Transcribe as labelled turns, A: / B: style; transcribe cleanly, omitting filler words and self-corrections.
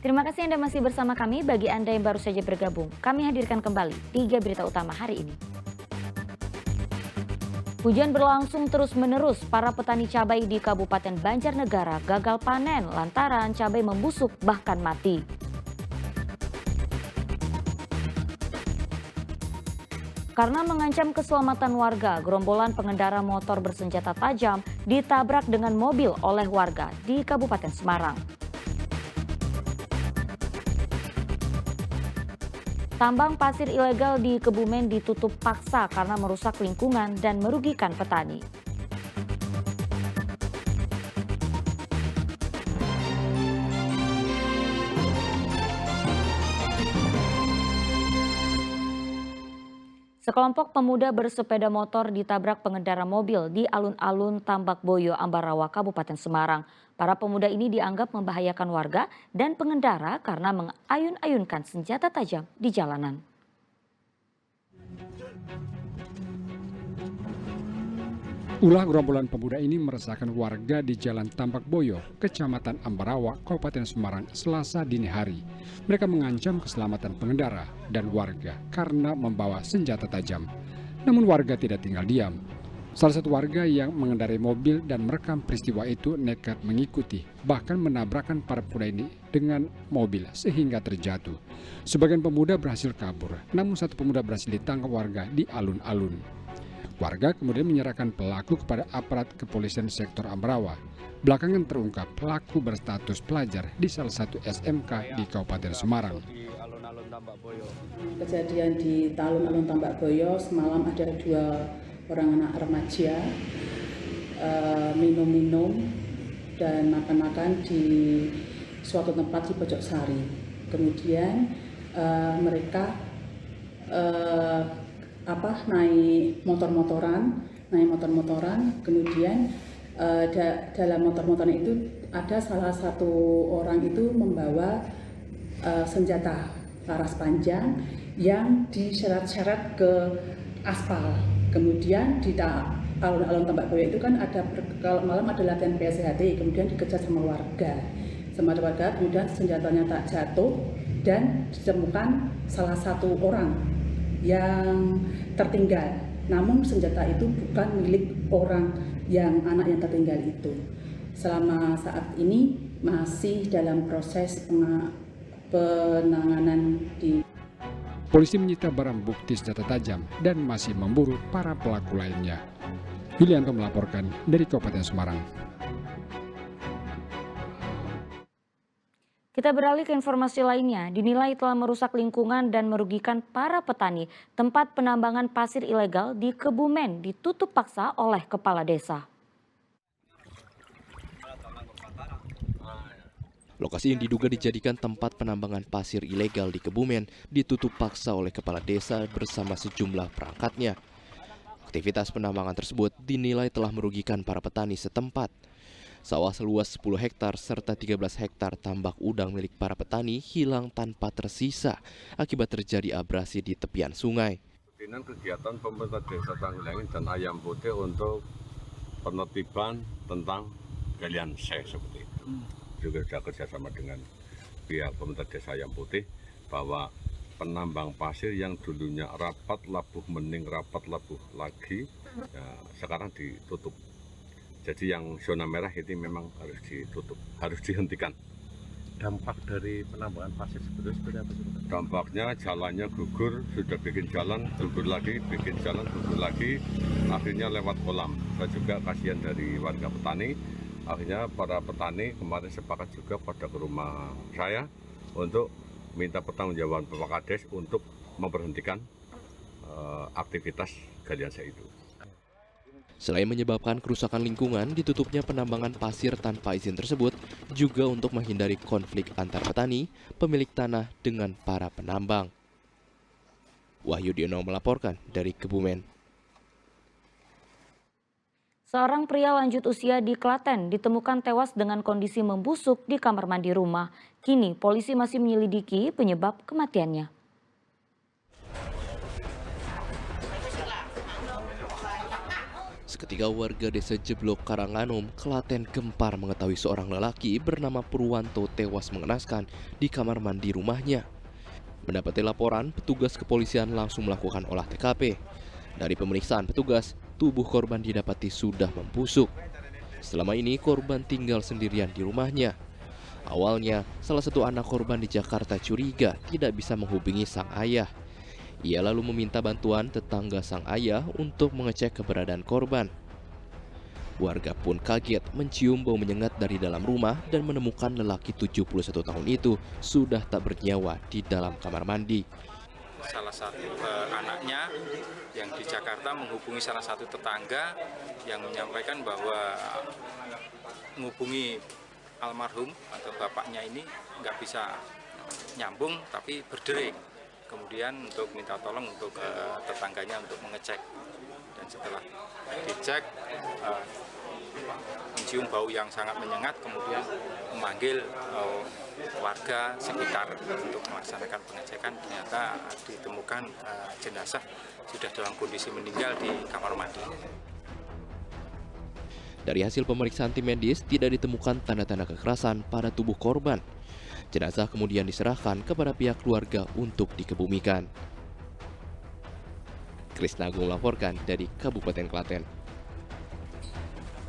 A: Terima kasih Anda masih bersama kami. Bagi Anda yang baru saja bergabung, kami hadirkan kembali 3 berita utama hari ini. Hujan berlangsung terus-menerus. Para petani cabai di Kabupaten Banjarnegara gagal panen lantaran cabai membusuk bahkan mati. Karena mengancam keselamatan warga, gerombolan pengendara motor bersenjata tajam ditabrak dengan mobil oleh warga di Kabupaten Semarang. Tambang pasir ilegal di Kebumen ditutup paksa karena merusak lingkungan dan merugikan petani. Sekelompok pemuda bersepeda motor ditabrak pengendara mobil di alun-alun Tambak Boyo, Ambarawa, Kabupaten Semarang. Para pemuda ini dianggap membahayakan warga dan pengendara karena mengayun-ayunkan senjata tajam di jalanan.
B: Ulah gerombolan pemuda ini meresahkan warga di Jalan Tambak Boyo, Kecamatan Ambarawa, Kabupaten Semarang, Selasa dini hari. Mereka mengancam keselamatan pengendara dan warga karena membawa senjata tajam. Namun warga tidak tinggal diam. Salah satu warga yang mengendarai mobil dan merekam peristiwa itu nekat mengikuti, bahkan menabrakkan para pemuda ini dengan mobil sehingga terjatuh. Sebagian pemuda berhasil kabur, namun satu pemuda berhasil ditangkap warga di alun-alun. Warga kemudian menyerahkan pelaku kepada aparat kepolisian sektor Ambarawa. Belakangan terungkap pelaku berstatus pelajar di salah satu SMK di Kabupaten Semarang.
C: Kejadian di alun-alun Tambak Boyo semalam ada 2 orang anak remaja minum-minum dan makan-makan di suatu tempat di Pojok Sari. Kemudian mereka naik motor-motoran, kemudian dalam motor-motoran itu ada salah satu orang itu membawa senjata laras panjang yang diseret-seret ke aspal. Kemudian di alun-alun Tambak Boyo itu kan kalau malam ada latihan PSHT, kemudian dikejar sama warga. Kemudian senjatanya tak jatuh dan ditemukan salah satu orang yang tertinggal. Namun senjata itu bukan milik orang yang anak yang tertinggal itu. Selama saat ini masih dalam proses penanganan di
B: Polisi menyita barang bukti senjata tajam dan masih memburu para pelaku lainnya. Yulianto melaporkan dari Kabupaten Semarang.
A: Kita beralih ke informasi lainnya. Dinilai telah merusak lingkungan dan merugikan para petani. Tempat penambangan pasir ilegal di Kebumen ditutup paksa oleh kepala desa.
D: Lokasi yang diduga dijadikan tempat penambangan pasir ilegal di Kebumen ditutup paksa oleh kepala desa bersama sejumlah perangkatnya. Aktivitas penambangan tersebut dinilai telah merugikan para petani setempat. Sawah seluas 10 hektar serta 13 hektar tambak udang milik para petani hilang tanpa tersisa akibat terjadi abrasi di tepian sungai.
E: Dengan kegiatan pemerintah desa Tanggulangin dan Ayam Putih untuk penertiban tentang galian seks seperti itu. Juga sudah kerjasama dengan pihak pemerintah desa Ayam Putih bahwa penambang pasir yang dulunya rapat labuh mening rapat labuh lagi ya, sekarang ditutup. Jadi yang zona merah ini memang harus ditutup, harus dihentikan.
F: Dampak dari penambangan pasir sebetulnya seperti apa?
E: Dampaknya jalannya gugur, sudah bikin jalan, gugur lagi, bikin jalan, gugur lagi, akhirnya lewat kolam. Saya juga kasihan dari warga petani. Akhirnya para petani kemarin sepakat juga pada ke rumah saya untuk minta pertanggungjawaban Bapak Kades untuk memberhentikan aktivitas galian seks itu.
D: Selain menyebabkan kerusakan lingkungan, ditutupnya penambangan pasir tanpa izin tersebut juga untuk menghindari konflik antar petani, pemilik tanah dengan para penambang. Wahyu Diono melaporkan dari Kebumen.
A: Seorang pria lanjut usia di Klaten ditemukan tewas dengan kondisi membusuk di kamar mandi rumah. Kini polisi masih menyelidiki penyebab kematiannya.
D: Seketika warga desa Jeblok Karanganom, Klaten gempar mengetahui seorang lelaki bernama Purwanto tewas mengenaskan di kamar mandi rumahnya. Mendapati laporan, petugas kepolisian langsung melakukan olah TKP. Dari pemeriksaan petugas, tubuh korban didapati sudah membusuk. Selama ini korban tinggal sendirian di rumahnya. Awalnya, salah satu anak korban di Jakarta curiga tidak bisa menghubungi sang ayah. Ia lalu meminta bantuan tetangga sang ayah untuk mengecek keberadaan korban. Warga pun kaget mencium bau menyengat dari dalam rumah dan menemukan lelaki 71 tahun itu sudah tak bernyawa di dalam kamar mandi.
G: Salah satu anaknya yang di Jakarta menghubungi salah satu tetangga yang menyampaikan bahwa menghubungi almarhum atau bapaknya ini nggak bisa nyambung tapi berdering. Kemudian untuk minta tolong untuk tetangganya untuk mengecek, dan setelah dicek mencium bau yang sangat menyengat, kemudian memanggil warga sekitar untuk melaksanakan pengecekan. Ternyata ditemukan jenazah sudah dalam kondisi meninggal di kamar mandi.
D: Dari hasil pemeriksaan tim medis tidak ditemukan tanda-tanda kekerasan pada tubuh korban. Jenazah kemudian diserahkan kepada pihak keluarga untuk dikebumikan. Krisna Agung melaporkan dari Kabupaten Klaten.